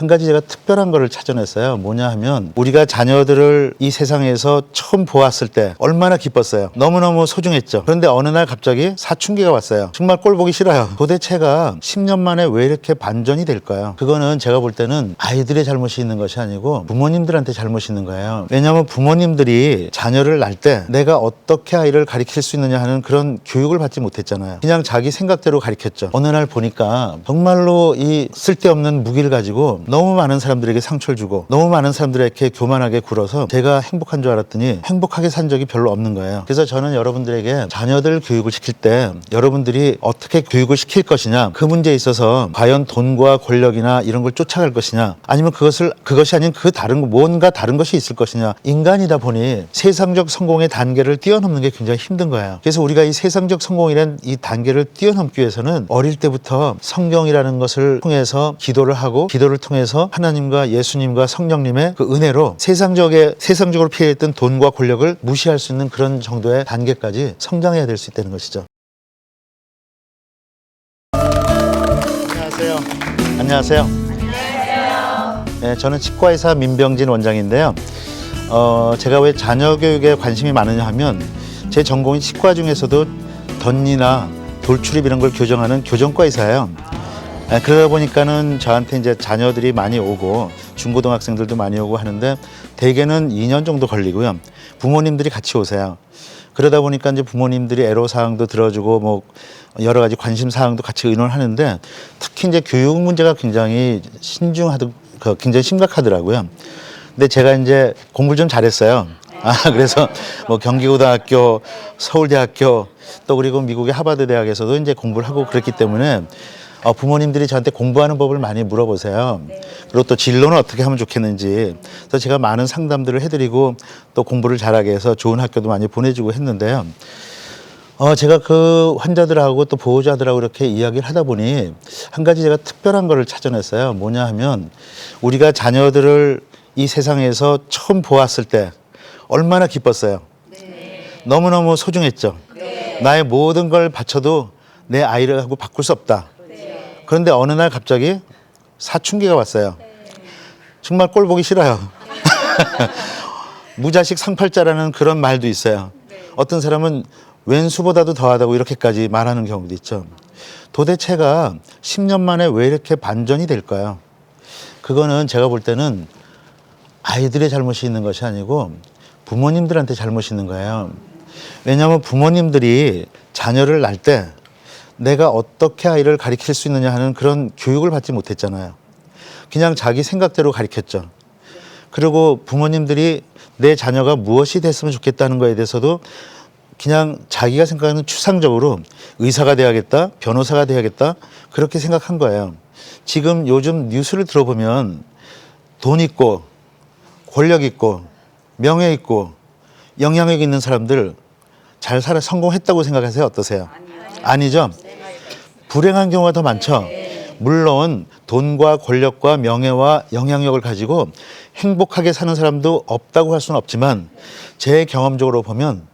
한 가지 제가 특별한 거를 찾아냈어요. 뭐냐 하면 우리가 자녀들을 이 세상에서 처음 보았을 때 얼마나 기뻤어요. 너무너무 소중했죠. 그런데 어느 날 갑자기 사춘기가 왔어요. 정말 꼴 보기 싫어요. 도대체가 10년 만에 왜 이렇게 반전이 될까요? 그거는 제가 볼 때는 아이들의 잘못이 있는 것이 아니고 부모님들한테 잘못이 있는 거예요. 왜냐하면 부모님들이 자녀를 낳을 때 내가 어떻게 아이를 가르칠 수 있느냐 하는 그런 교육을 받지 못했잖아요. 그냥 자기 생각대로 가르쳤죠. 어느 날 보니까 정말로 이 쓸데없는 무기를 가지고 너무 많은 사람들에게 상처를 주고 너무 많은 사람들에게 교만하게 굴어서 제가 행복한 줄 알았더니 행복하게 산 적이 별로 없는 거예요. 그래서 저는 여러분들에게 자녀들 교육을 시킬 때 여러분들이 어떻게 교육을 시킬 것이냐, 그 문제에 있어서 과연 돈과 권력이나 이런 걸 쫓아갈 것이냐, 아니면 그것이 아닌 그 다른 뭔가 다른 것이 있을 것이냐. 인간이다 보니 세상적 성공의 단계를 뛰어넘는 게 굉장히 힘든 거예요. 그래서 우리가 이 세상적 성공이라는 이 단계를 뛰어넘기 위해서는 어릴 때부터 성경이라는 것을 통해서 기도를 하고, 기도를 통해서 하나님과 예수님과 성령님의 그 은혜로 세상적으로 피해했던 돈과 권력을 무시할 수 있는 그런 정도의 단계까지 성장해야 될 수 있다는 것이죠. 안녕하세요. 안녕하세요. 네, 저는 치과의사 민병진 원장인데요. 제가 왜 자녀 교육에 관심이 많으냐 하면 제 전공이 치과 중에서도 덧니나 돌출입 이런 걸 교정하는 교정과 의사예요. 그러다 보니까는 저한테 이제 자녀들이 많이 오고 중고등학생들도 많이 오고 하는데 대개는 2년 정도 걸리고요. 부모님들이 같이 오세요. 그러다 보니까 이제 부모님들이 애로사항도 들어주고 뭐 여러 가지 관심사항도 같이 의논하는데 특히 이제 교육 문제가 굉장히 굉장히 심각하더라고요. 근데 제가 이제 공부를 좀 잘했어요. 그래서 뭐 경기고등학교, 서울대학교 또 그리고 미국의 하버드 대학에서도 이제 공부를 하고 그랬기 때문에 부모님들이 저한테 공부하는 법을 많이 물어보세요. 그리고 또 진로는 어떻게 하면 좋겠는지. 그래서 제가 많은 상담들을 해드리고 또 공부를 잘하게 해서 좋은 학교도 많이 보내주고 했는데요. 제가 그 환자들하고 또 보호자들하고 이렇게 이야기를 하다 보니 한 가지 제가 특별한 거를 찾아냈어요. 뭐냐 하면 우리가 자녀들을 이 세상에서 처음 보았을 때 얼마나 기뻤어요. 너무너무 소중했죠. 나의 모든 걸 바쳐도 내 아이를 하고 바꿀 수 없다. 그런데 어느 날 갑자기 사춘기가 왔어요. 정말 꼴 보기 싫어요. 무자식 상팔자라는 그런 말도 있어요. 어떤 사람은 왼수보다도 더하다고 이렇게까지 말하는 경우도 있죠. 도대체가 10년 만에 왜 이렇게 반전이 될까요? 그거는 제가 볼 때는 아이들의 잘못이 있는 것이 아니고 부모님들한테 잘못이 있는 거예요. 왜냐하면 부모님들이 자녀를 낳을 때 내가 어떻게 아이를 가르칠 수 있느냐 하는 그런 교육을 받지 못했잖아요. 그냥 자기 생각대로 가르쳤죠. 그리고 부모님들이 내 자녀가 무엇이 됐으면 좋겠다는 거에 대해서도 그냥 자기가 생각하는 추상적으로 의사가 돼야겠다, 변호사가 돼야겠다 그렇게 생각한 거예요. 지금 요즘 뉴스를 들어보면 돈 있고 권력 있고 명예 있고 영향력 있는 사람들 잘 살아 성공했다고 생각하세요? 어떠세요? 아니죠? 불행한 경우가 더 많죠. 물론 돈과 권력과 명예와 영향력을 가지고 행복하게 사는 사람도 없다고 할 수는 없지만 제 경험적으로 보면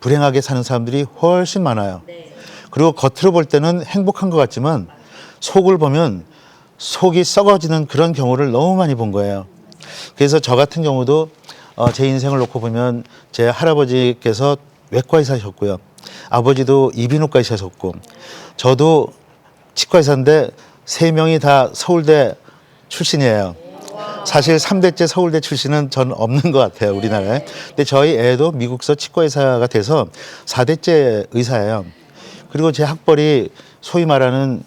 불행하게 사는 사람들이 훨씬 많아요. 그리고 겉으로 볼 때는 행복한 것 같지만 속을 보면 속이 썩어지는 그런 경우를 너무 많이 본 거예요. 그래서 저 같은 경우도 제 인생을 놓고 보면 제 할아버지께서 외과의사셨고요. 아버지도 이비인후과의사셨고 저도 치과의사인데 3명이 다 서울대 출신이에요. 사실 3대째 서울대 출신은 전 없는 것 같아요, 우리나라에. 근데 저희 애도 미국서 치과의사가 돼서 4대째 의사예요. 그리고 제 학벌이 소위 말하는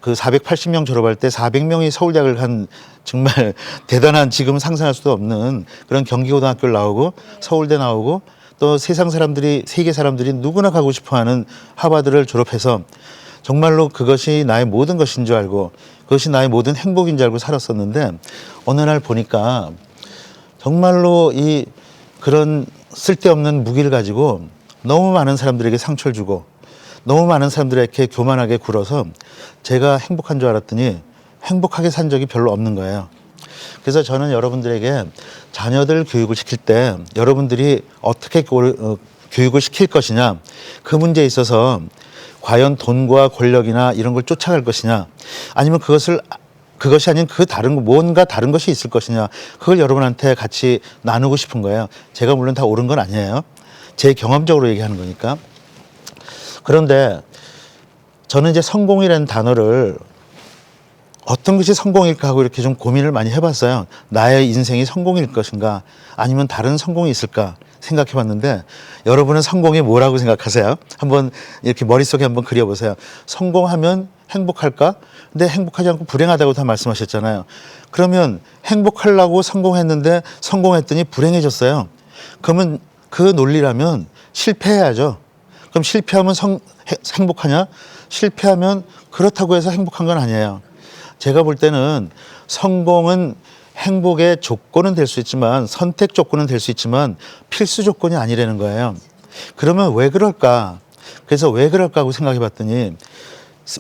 그 480명 졸업할 때 400명이 서울대학을 간 정말 대단한, 지금 상상할 수도 없는 그런 경기고등학교를 나오고 서울대 나오고 또 세상 사람들이, 세계 사람들이 누구나 가고 싶어하는 하버드를 졸업해서 정말로 그것이 나의 모든 것인 줄 알고 그것이 나의 모든 행복인 줄 알고 살았었는데 어느 날 보니까 정말로 이 그런 쓸데없는 무기를 가지고 너무 많은 사람들에게 상처를 주고 너무 많은 사람들에게 교만하게 굴어서 제가 행복한 줄 알았더니 행복하게 산 적이 별로 없는 거예요. 그래서 저는 여러분들에게 자녀들 교육을 시킬 때 여러분들이 어떻게 교육을 시킬 것이냐, 그 문제에 있어서 과연 돈과 권력이나 이런 걸 쫓아갈 것이냐, 아니면 그것이 아닌 그 다른 거, 뭔가 다른 것이 있을 것이냐. 그걸 여러분한테 같이 나누고 싶은 거예요. 제가 물론 다 옳은 건 아니에요. 제 경험적으로 얘기하는 거니까. 그런데 저는 이제 성공이라는 단어를 어떤 것이 성공일까 하고 이렇게 좀 고민을 많이 해봤어요. 나의 인생이 성공일 것인가 아니면 다른 성공이 있을까 생각해 봤는데 여러분은 성공이 뭐라고 생각하세요? 한번 이렇게 머릿속에 한번 그려보세요. 성공하면 행복할까? 근데 행복하지 않고 불행하다고 다 말씀하셨잖아요. 그러면 행복하려고 성공했는데 성공했더니 불행해졌어요. 그러면 그 논리라면 실패해야죠. 그럼 실패하면 행복하냐? 실패하면 그렇다고 해서 행복한 건 아니에요. 제가 볼 때는 성공은 행복의 조건은 될 수 있지만 선택 조건은 될 수 있지만 필수 조건이 아니라는 거예요. 그러면 왜 그럴까? 그래서 왜 그럴까 하고 생각해 봤더니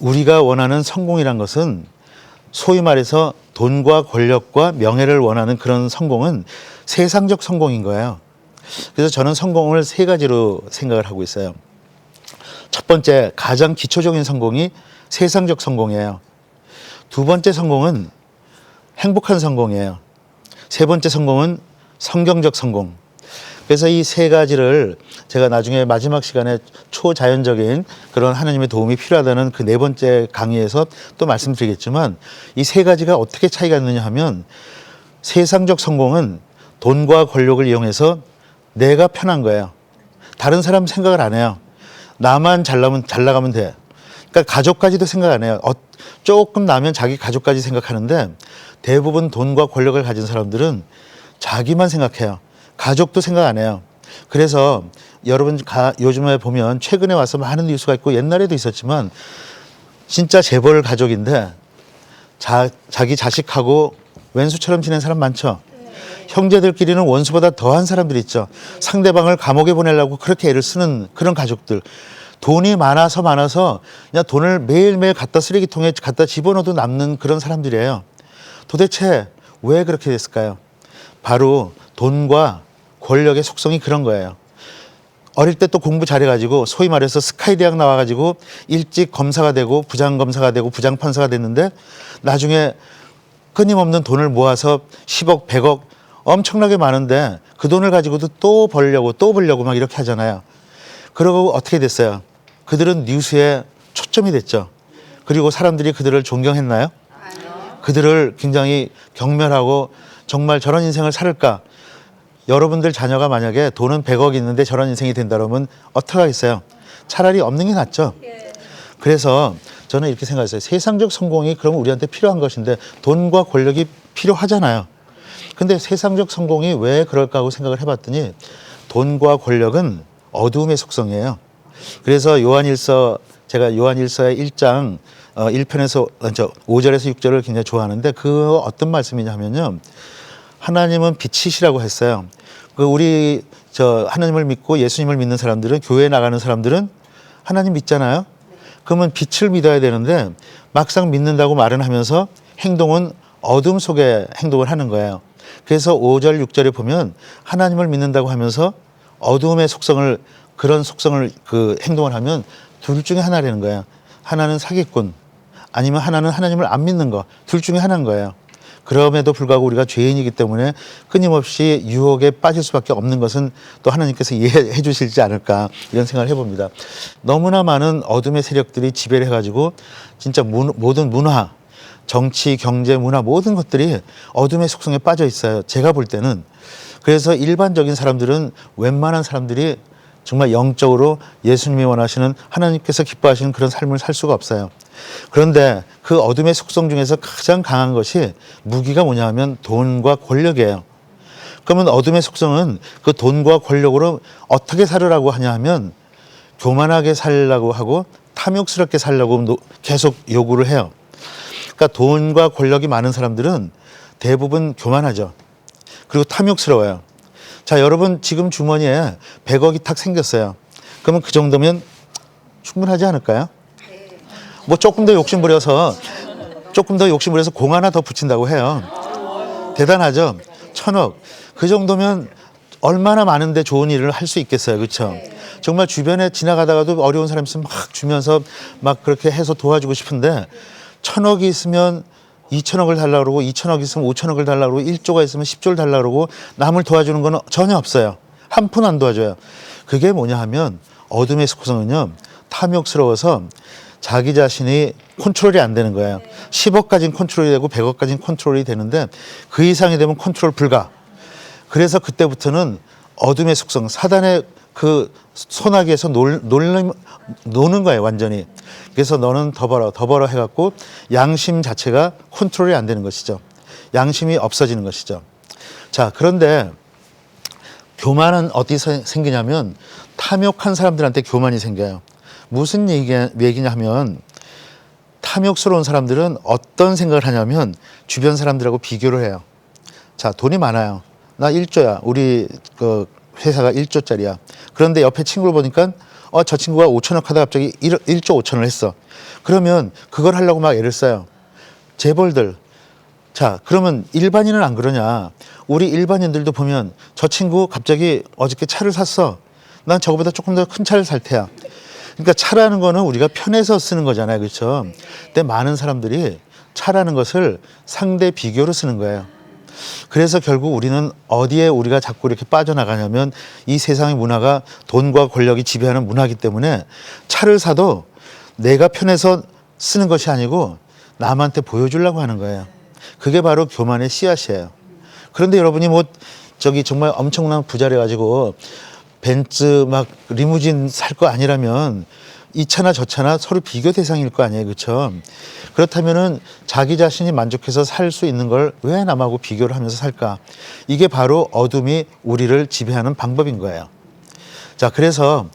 우리가 원하는 성공이란 것은 소위 말해서 돈과 권력과 명예를 원하는 그런 성공은 세상적 성공인 거예요. 그래서 저는 성공을 세 가지로 생각을 하고 있어요. 첫 번째, 가장 기초적인 성공이 세상적 성공이에요. 두 번째 성공은 행복한 성공이에요. 세 번째 성공은 성경적 성공. 그래서 이 세 가지를 제가 나중에 마지막 시간에 초자연적인 그런 하나님의 도움이 필요하다는 그 네 번째 강의에서 또 말씀드리겠지만 이 세 가지가 어떻게 차이가 있느냐 하면 세상적 성공은 돈과 권력을 이용해서 내가 편한 거예요. 다른 사람 생각을 안 해요. 나만 잘 나가면 돼. 그러니까 가족까지도 생각 안 해요. 조금 나면 자기 가족까지 생각하는데 대부분 돈과 권력을 가진 사람들은 자기만 생각해요. 가족도 생각 안 해요. 그래서 여러분 요즘에 보면 최근에 와서 많은 뉴스가 있고 옛날에도 있었지만 진짜 재벌 가족인데 자기 자식하고 왼수처럼 지낸 사람 많죠. 형제들끼리는 원수보다 더한 사람들 있죠. 상대방을 감옥에 보내려고 그렇게 애를 쓰는 그런 가족들. 돈이 많아서 그냥 돈을 매일매일 갖다 쓰레기통에 갖다 집어넣어도 남는 그런 사람들이에요. 도대체 왜 그렇게 됐을까요? 바로 돈과 권력의 속성이 그런 거예요. 어릴 때 또 공부 잘해가지고 소위 말해서 스카이 대학 나와가지고 일찍 검사가 되고 부장검사가 되고 부장판사가 됐는데 나중에 끊임없는 돈을 모아서 10억, 100억 엄청나게 많은데 그 돈을 가지고도 또 벌려고 막 이렇게 하잖아요. 그러고 어떻게 됐어요? 그들은 뉴스에 초점이 됐죠. 그리고 사람들이 그들을 존경했나요? 그들을 굉장히 경멸하고 정말 저런 인생을 살을까? 여러분들 자녀가 만약에 돈은 100억 있는데 저런 인생이 된다 그러면 어떻게 하겠어요? 차라리 없는 게 낫죠. 그래서 저는 이렇게 생각했어요. 세상적 성공이 그럼 우리한테 필요한 것인데 돈과 권력이 필요하잖아요. 근데 세상적 성공이 왜 그럴까 하고 생각을 해봤더니 돈과 권력은 어두움의 속성이에요. 그래서 제가 요한일서의 1장 1편에서 5절에서 6절을 굉장히 좋아하는데 그 어떤 말씀이냐 하면요. 하나님은 빛이시라고 했어요. 우리 하나님을 믿고 예수님을 믿는 사람들은 교회에 나가는 사람들은 하나님 믿잖아요. 그러면 빛을 믿어야 되는데 막상 믿는다고 말은 하면서 행동은 어둠 속에 행동을 하는 거예요. 그래서 5절, 6절에 보면 하나님을 믿는다고 하면서 어둠의 속성을 그런 속성을 행동을 하면 둘 중에 하나라는 거예요. 하나는 사기꾼 아니면 하나는 하나님을 안 믿는 거. 둘 중에 하나인 거예요. 그럼에도 불구하고 우리가 죄인이기 때문에 끊임없이 유혹에 빠질 수밖에 없는 것은 또 하나님께서 이해해 주실지 않을까 이런 생각을 해봅니다. 너무나 많은 어둠의 세력들이 지배를 해가지고 진짜 모든 문화, 정치, 경제, 문화 모든 것들이 어둠의 속성에 빠져 있어요. 제가 볼 때는. 그래서 일반적인 사람들은 웬만한 사람들이 정말 영적으로 예수님이 원하시는 하나님께서 기뻐하시는 그런 삶을 살 수가 없어요. 그런데 그 어둠의 속성 중에서 가장 강한 것이 무기가 뭐냐 하면 돈과 권력이에요. 그러면 어둠의 속성은 그 돈과 권력으로 어떻게 살으라고 하냐 하면 교만하게 살려고 하고 탐욕스럽게 살려고 계속 요구를 해요. 그러니까 돈과 권력이 많은 사람들은 대부분 교만하죠. 그리고 탐욕스러워요. 자, 여러분 지금 주머니에 100억이 탁 생겼어요. 그러면 그 정도면 충분하지 않을까요? 뭐 조금 더 욕심 부려서 공 하나 더 붙인다고 해요. 대단하죠? 1000억. 그 정도면 얼마나 많은데 좋은 일을 할 수 있겠어요. 그렇죠? 정말 주변에 지나가다가도 어려운 사람 있으면 막 주면서 막 그렇게 해서 도와주고 싶은데 1000억이 있으면 2천억을 달라고 그러고 2천억 있으면 5천억을 달라고 그러고 1조가 있으면 10조를 달라고 그러고 남을 도와주는 건 전혀 없어요. 한 푼 안 도와줘요. 그게 뭐냐 하면 어둠의 속성은요. 탐욕스러워서 자기 자신이 컨트롤이 안 되는 거예요. 10억까지는 컨트롤이 되고 100억까지는 컨트롤이 되는데 그 이상이 되면 컨트롤 불가. 그래서 그때부터는 어둠의 속성, 사단의 그 소나기에서 노는 거예요, 완전히. 그래서 너는 더 벌어 해갖고 양심 자체가 컨트롤이 안 되는 것이죠. 양심이 없어지는 것이죠. 자, 그런데 교만은 어디서 생기냐면 탐욕한 사람들한테 교만이 생겨요. 무슨 얘기냐 하면 탐욕스러운 사람들은 어떤 생각을 하냐면 주변 사람들하고 비교를 해요. 자, 돈이 많아요. 나 1조야. 우리 그 회사가 1조짜리야. 그런데 옆에 친구를 보니까 저 친구가 5천억 하다가 갑자기 1조 5천을 했어. 그러면 그걸 하려고 막 애를 써요. 재벌들. 자, 그러면 일반인은 안 그러냐. 우리 일반인들도 보면 저 친구 갑자기 어저께 차를 샀어. 난 저거보다 조금 더 큰 차를 살 테야. 그러니까 차라는 거는 우리가 편해서 쓰는 거잖아요. 그렇죠? 근데 많은 사람들이 차라는 것을 상대 비교로 쓰는 거예요. 그래서 결국 우리는 어디에 우리가 자꾸 이렇게 빠져나가냐면 이 세상의 문화가 돈과 권력이 지배하는 문화이기 때문에 차를 사도 내가 편해서 쓰는 것이 아니고 남한테 보여주려고 하는 거예요. 그게 바로 교만의 씨앗이에요. 그런데 여러분이 뭐 저기 정말 엄청난 부자래 가지고 벤츠 막 리무진 살 거 아니라면 이 차나 저 차나 서로 비교 대상일 거 아니에요. 그렇죠? 그렇다면은 자기 자신이 만족해서 살 수 있는 걸 왜 남하고 비교를 하면서 살까? 이게 바로 어둠이 우리를 지배하는 방법인 거예요. 자, 그래서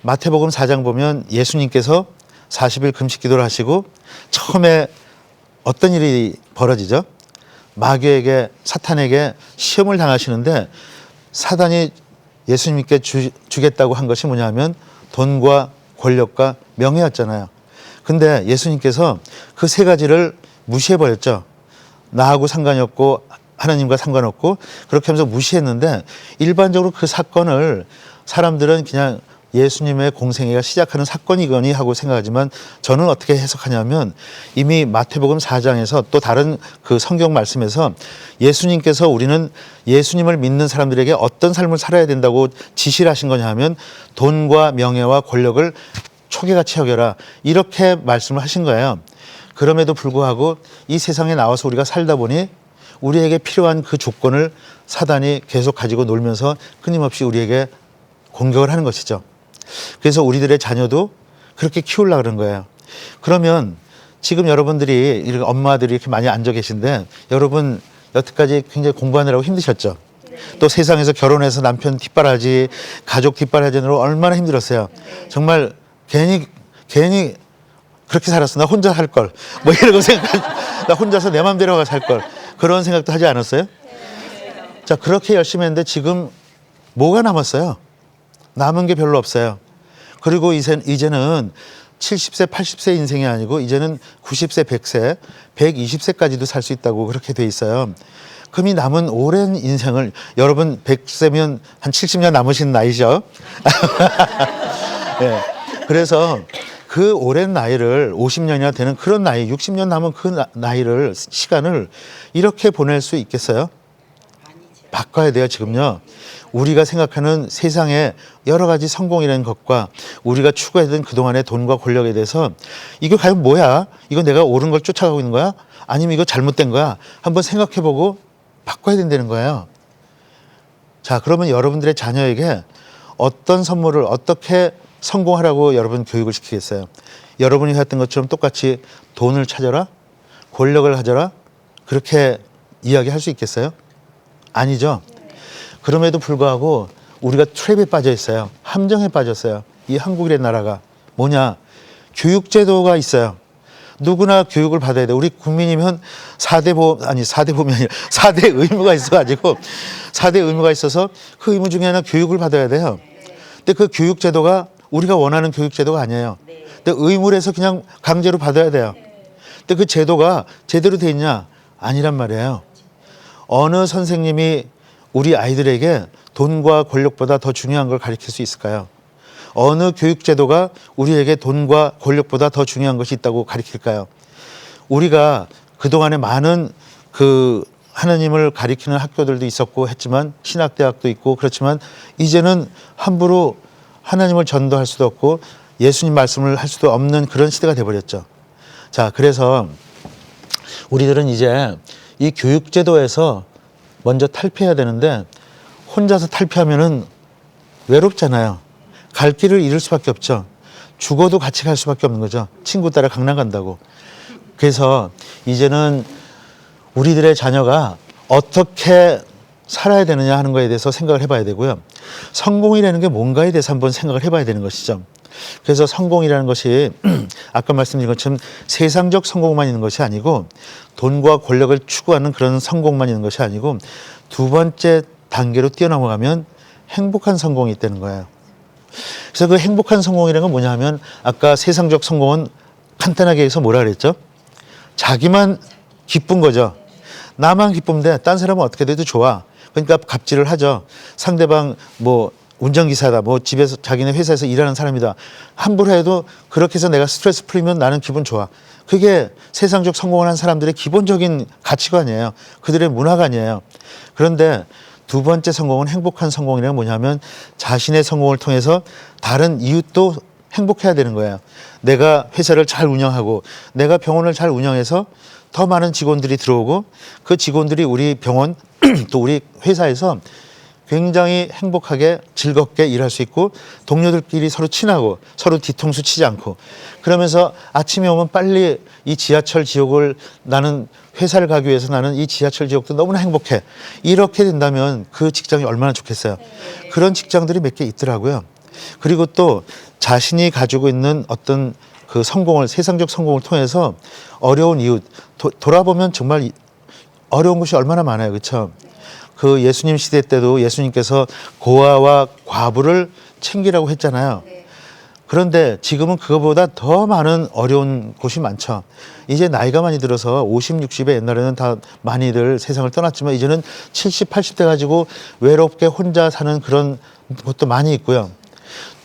마태복음 4장 보면 예수님께서 40일 금식 기도를 하시고 처음에 어떤 일이 벌어지죠? 마귀에게 사탄에게 시험을 당하시는데 사단이 예수님께 주겠다고 한 것이 뭐냐면 돈과 권력과 명예였잖아요. 근데 예수님께서 그 세 가지를 무시해버렸죠. 나하고 상관이 없고 하나님과 상관없고 그렇게 하면서 무시했는데 일반적으로 그 사건을 사람들은 그냥 예수님의 공생애가 시작하는 사건이거니 하고 생각하지만 저는 어떻게 해석하냐면 이미 마태복음 4장에서 또 다른 그 성경 말씀에서 예수님께서 우리는 예수님을 믿는 사람들에게 어떤 삶을 살아야 된다고 지시를 하신 거냐 하면 돈과 명예와 권력을 초계같이 여겨라 이렇게 말씀을 하신 거예요. 그럼에도 불구하고 이 세상에 나와서 우리가 살다 보니 우리에게 필요한 그 조건을 사단이 계속 가지고 놀면서 끊임없이 우리에게 공격을 하는 것이죠. 그래서 우리들의 자녀도 그렇게 키우려고 그런 거예요. 그러면 지금 여러분들이 이렇게 엄마들이 이렇게 많이 앉아 계신데 여러분 여태까지 굉장히 공부하느라고 힘드셨죠? 또 세상에서 결혼해서 남편 뒷바라지, 가족 뒷바라지느라 얼마나 힘들었어요. 정말 괜히 그렇게 살았어. 나 혼자 살 걸. 뭐 이러고 나 혼자서 내 맘대로 가 살 걸. 그런 생각도 하지 않았어요? 자, 그렇게 열심히 했는데 지금 뭐가 남았어요? 남은 게 별로 없어요. 그리고 이제는 70세, 80세 인생이 아니고 이제는 90세, 100세, 120세까지도 살 수 있다고 그렇게 돼 있어요. 그럼 이 남은 오랜 인생을 여러분 100세면 한 70년 남으신 나이죠. 네. 그래서 그 오랜 나이를 50년이나 되는 그런 나이, 60년 남은 그 나이를 시간을 이렇게 보낼 수 있겠어요? 바꿔야 돼요. 지금요. 우리가 생각하는 세상의 여러 가지 성공이라는 것과 우리가 추구했던 그동안의 돈과 권력에 대해서 이거 과연 뭐야? 이거 내가 옳은 걸 쫓아가고 있는 거야? 아니면 이거 잘못된 거야? 한번 생각해보고 바꿔야 된다는 거예요. 자, 그러면 여러분들의 자녀에게 어떤 선물을 어떻게 성공하라고 여러분 교육을 시키겠어요? 여러분이 했던 것처럼 똑같이 돈을 찾아라? 권력을 가져라? 그렇게 이야기할 수 있겠어요? 아니죠. 그럼에도 불구하고 우리가 트랩에 빠져 있어요. 함정에 빠졌어요. 이 한국이라는 나라가 뭐냐? 교육제도가 있어요. 누구나 교육을 받아야 돼. 우리 국민이면 4대 보험이 아니라 4대 의무가 있어가지고 4대 의무가 있어서 그 의무 중에 하나 교육을 받아야 돼요. 근데 그 교육제도가 우리가 원하는 교육제도가 아니에요. 근데 의무를 해서 그냥 강제로 받아야 돼요. 근데 그 제도가 제대로 돼 있냐? 아니란 말이에요. 어느 선생님이 우리 아이들에게 돈과 권력보다 더 중요한 걸 가르칠 수 있을까요? 어느 교육제도가 우리에게 돈과 권력보다 더 중요한 것이 있다고 가르칠까요? 우리가 그동안에 많은 그 하나님을 가리키는 학교들도 있었고 했지만 신학대학도 있고 그렇지만 이제는 함부로 하나님을 전도할 수도 없고 예수님 말씀을 할 수도 없는 그런 시대가 돼버렸죠. 자, 그래서 우리들은 이제 이 교육제도에서 먼저 탈피해야 되는데 혼자서 탈피하면은 외롭잖아요. 갈 길을 잃을 수밖에 없죠. 죽어도 같이 갈 수밖에 없는 거죠. 친구 따라 강남 간다고. 그래서 이제는 우리들의 자녀가 어떻게 살아야 되느냐 하는 거에 대해서 생각을 해봐야 되고요. 성공이라는 게 뭔가에 대해서 한번 생각을 해봐야 되는 것이죠. 그래서 성공이라는 것이 아까 말씀드린 것처럼 세상적 성공만 있는 것이 아니고 돈과 권력을 추구하는 그런 성공만 있는 것이 아니고 두 번째 단계로 뛰어넘어가면 행복한 성공이 있다는 거예요. 그래서 그 행복한 성공이라는 건 뭐냐 하면 아까 세상적 성공은 간단하게 해서 뭐라 그랬죠? 자기만 기쁜 거죠. 나만 기쁘면 돼. 딴 사람은 어떻게 돼도 좋아. 그러니까 갑질을 하죠. 상대방 뭐 운전기사다. 뭐 집에서 자기네 회사에서 일하는 사람이다. 함부로 해도 그렇게 해서 내가 스트레스 풀리면 나는 기분 좋아. 그게 세상적 성공을 한 사람들의 기본적인 가치관이에요. 그들의 문화관이에요. 그런데 두 번째 성공은 행복한 성공이란 뭐냐면 자신의 성공을 통해서 다른 이웃도 행복해야 되는 거예요. 내가 회사를 잘 운영하고 내가 병원을 잘 운영해서 더 많은 직원들이 들어오고 그 직원들이 우리 병원 또 우리 회사에서 굉장히 행복하게 즐겁게 일할 수 있고 동료들끼리 서로 친하고 서로 뒤통수 치지 않고 그러면서 아침에 오면 빨리 이 지하철 지옥을 나는 회사를 가기 위해서 나는 이 지하철 지옥도 너무나 행복해. 이렇게 된다면 그 직장이 얼마나 좋겠어요. 그런 직장들이 몇 개 있더라고요. 그리고 또 자신이 가지고 있는 어떤 그 성공을 세상적 성공을 통해서 어려운 이웃 돌아보면 정말 어려운 것이 얼마나 많아요. 그렇죠? 그 예수님 시대 때도 예수님께서 고아와 과부를 챙기라고 했잖아요. 그런데 지금은 그거보다 더 많은 어려운 곳이 많죠. 이제 나이가 많이 들어서 50, 60에 옛날에는 다 많이들 세상을 떠났지만 이제는 70, 80대 가지고 외롭게 혼자 사는 그런 곳도 많이 있고요.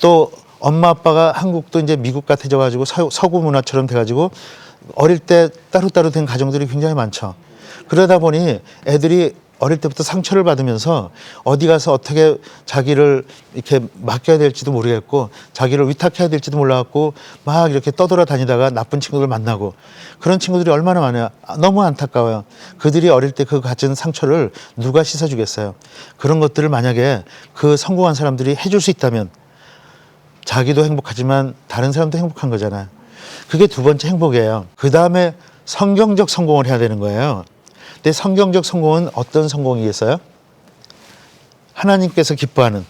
또 엄마 아빠가 한국도 이제 미국 같아져 가지고 서구 문화처럼 돼 가지고 어릴 때 따로따로 된 가정들이 굉장히 많죠. 그러다 보니 애들이 어릴 때부터 상처를 받으면서 어디 가서 어떻게 자기를 이렇게 맡겨야 될지도 모르겠고 자기를 위탁해야 될지도 몰라갖고 막 이렇게 떠돌아다니다가 나쁜 친구들 만나고 그런 친구들이 얼마나 많아요. 너무 안타까워요. 그들이 어릴 때 그 가진 상처를 누가 씻어주겠어요. 그런 것들을 만약에 그 성공한 사람들이 해줄 수 있다면 자기도 행복하지만 다른 사람도 행복한 거잖아요. 그게 두 번째 행복이에요. 그 다음에 성경적 성공을 해야 되는 거예요. 근데 성경적 성공은 어떤 성공이겠어요? 하나님께서 기뻐하는.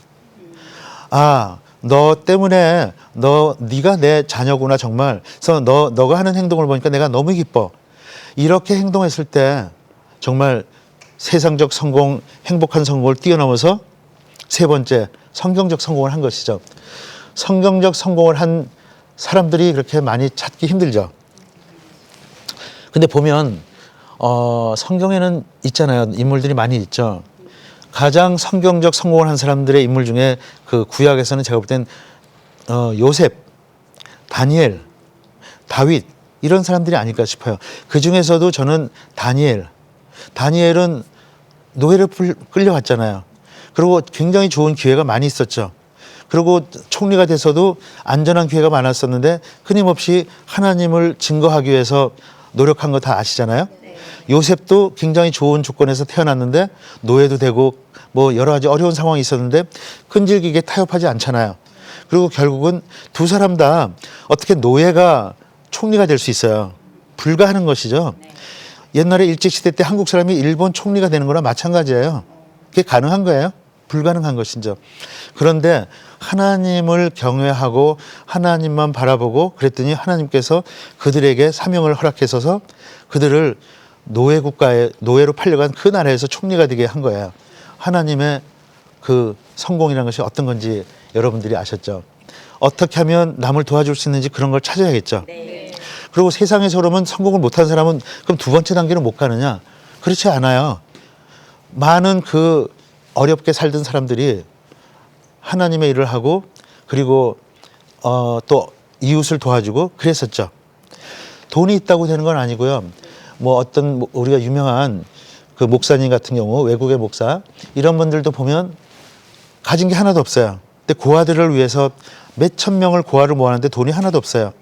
아, 너 때문에 네가 내 자녀구나 정말. 그래서 너가 하는 행동을 보니까 내가 너무 기뻐. 이렇게 행동했을 때 정말 세상적 성공, 행복한 성공을 뛰어넘어서 세 번째 성경적 성공을 한 것이죠. 성경적 성공을 한 사람들이 그렇게 많이 찾기 힘들죠. 근데 보면 성경에는 있잖아요. 인물들이 많이 있죠. 가장 성경적 성공을 한 사람들의 인물 중에 그 구약에서는 제가 볼 땐 요셉, 다니엘, 다윗 이런 사람들이 아닐까 싶어요. 그 중에서도 저는 다니엘은 노예를 끌려갔잖아요. 그리고 굉장히 좋은 기회가 많이 있었죠. 그리고 총리가 돼서도 안전한 기회가 많았었는데 끊임없이 하나님을 증거하기 위해서 노력한 거 다 아시잖아요. 요셉도 굉장히 좋은 조건에서 태어났는데 노예도 되고 뭐 여러 가지 어려운 상황이 있었는데 끈질기게 타협하지 않잖아요. 그리고 결국은 두 사람 다 어떻게 노예가 총리가 될 수 있어요. 불가하는 것이죠. 옛날에 일제시대 때 한국 사람이 일본 총리가 되는 거랑 마찬가지예요. 그게 가능한 거예요? 불가능한 것이죠. 그런데 하나님을 경외하고 하나님만 바라보고 그랬더니 하나님께서 그들에게 사명을 허락하셔서 그들을 노예 국가에 노예로 팔려간 그 나라에서 총리가 되게 한 거예요. 하나님의 그 성공이라는 것이 어떤 건지 여러분들이 아셨죠. 어떻게 하면 남을 도와줄 수 있는지 그런 걸 찾아야겠죠. 네. 그리고 세상에서 그러면 성공을 못한 사람은 그럼 두 번째 단계는 못 가느냐? 그렇지 않아요. 많은 그 어렵게 살던 사람들이 하나님의 일을 하고 그리고 또 이웃을 도와주고 그랬었죠. 돈이 있다고 되는 건 아니고요. 뭐 어떤 우리가 유명한 그 목사님 같은 경우 외국의 목사 이런 분들도 보면 가진 게 하나도 없어요. 근데 고아들을 위해서 몇천 명을 고아를 모았는데 돈이 하나도 없어요.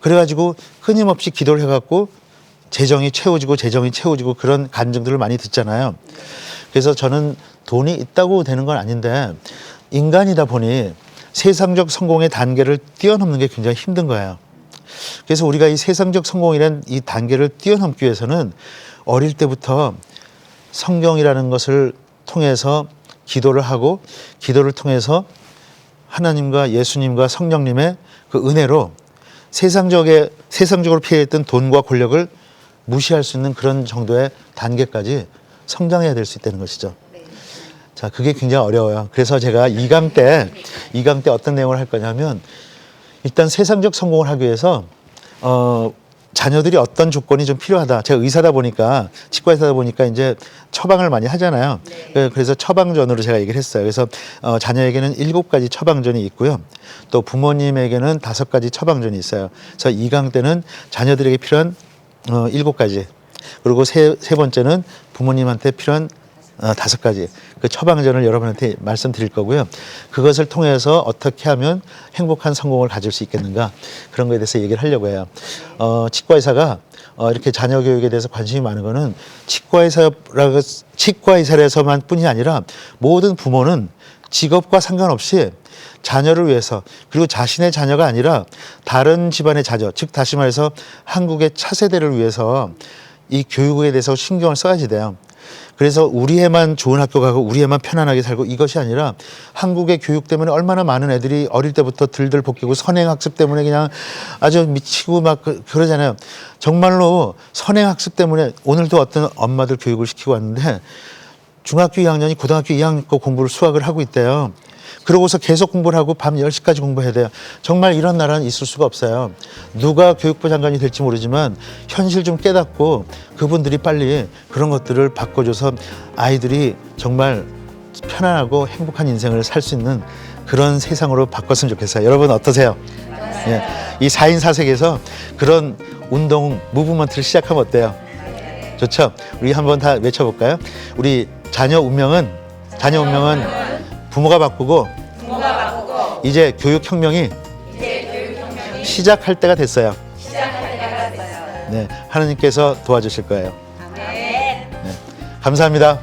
그래가지고 끊임없이 기도를 해갖고 재정이 채워지고 그런 간증들을 많이 듣잖아요. 그래서 저는 돈이 있다고 되는 건 아닌데 인간이다 보니 세상적 성공의 단계를 뛰어넘는 게 굉장히 힘든 거예요. 그래서 우리가 이 세상적 성공이라는 이 단계를 뛰어넘기 위해서는 어릴 때부터 성경이라는 것을 통해서 기도를 하고 기도를 통해서 하나님과 예수님과 성령님의 그 은혜로 세상적으로 피해했던 돈과 권력을 무시할 수 있는 그런 정도의 단계까지 성장해야 될 수 있다는 것이죠. 자, 그게 굉장히 어려워요. 그래서 제가 2강 때 어떤 내용을 할 거냐면 일단 세상적 성공을 하기 위해서 자녀들이 어떤 조건이 좀 필요하다. 제가 의사다 보니까 치과 의사다 보니까 이제 처방을 많이 하잖아요. 그래서 처방전으로 제가 얘기를 했어요. 그래서 자녀에게는 7가지 처방전이 있고요. 또 부모님에게는 5가지 처방전이 있어요. 그래서 2강 때는 자녀들에게 필요한 7가지. 그리고 세 번째는 부모님한테 필요한 5가지 그 처방전을 여러분한테 말씀드릴 거고요. 그것을 통해서 어떻게 하면 행복한 성공을 가질 수 있겠는가 그런 거에 대해서 얘기를 하려고 해요. 치과 의사가 이렇게 자녀 교육에 대해서 관심이 많은 거는 치과 의사라서만 뿐이 아니라 모든 부모는 직업과 상관없이 자녀를 위해서 그리고 자신의 자녀가 아니라 다른 집안의 자녀, 즉 다시 말해서 한국의 차세대를 위해서 이 교육에 대해서 신경을 써야지 돼요. 그래서 우리 애만 좋은 학교 가고 우리 애만 편안하게 살고 이것이 아니라 한국의 교육 때문에 얼마나 많은 애들이 어릴 때부터 들들 볶이고 선행학습 때문에 그냥 아주 미치고 막 그러잖아요. 정말로 선행학습 때문에 오늘도 어떤 엄마들 교육을 시키고 왔는데 중학교 2학년이 고등학교 2학년 거 공부를 수학을 하고 있대요. 그러고서 계속 공부를 하고 밤 10시까지 공부해야 돼요. 정말 이런 나라는 있을 수가 없어요. 누가 교육부 장관이 될지 모르지만 현실 좀 깨닫고 그분들이 빨리 그런 것들을 바꿔줘서 아이들이 정말 편안하고 행복한 인생을 살 수 있는 그런 세상으로 바꿨으면 좋겠어요. 여러분 어떠세요? 예, 이 4인 4색에서 그런 운동, 무브먼트를 시작하면 어때요? 좋죠? 우리 한번 다 외쳐볼까요? 우리 자녀 운명은 부모가 바꾸고 이제 교육혁명이 시작할 때가 됐어요. 네, 하나님께서 도와주실 거예요. 네, 감사합니다.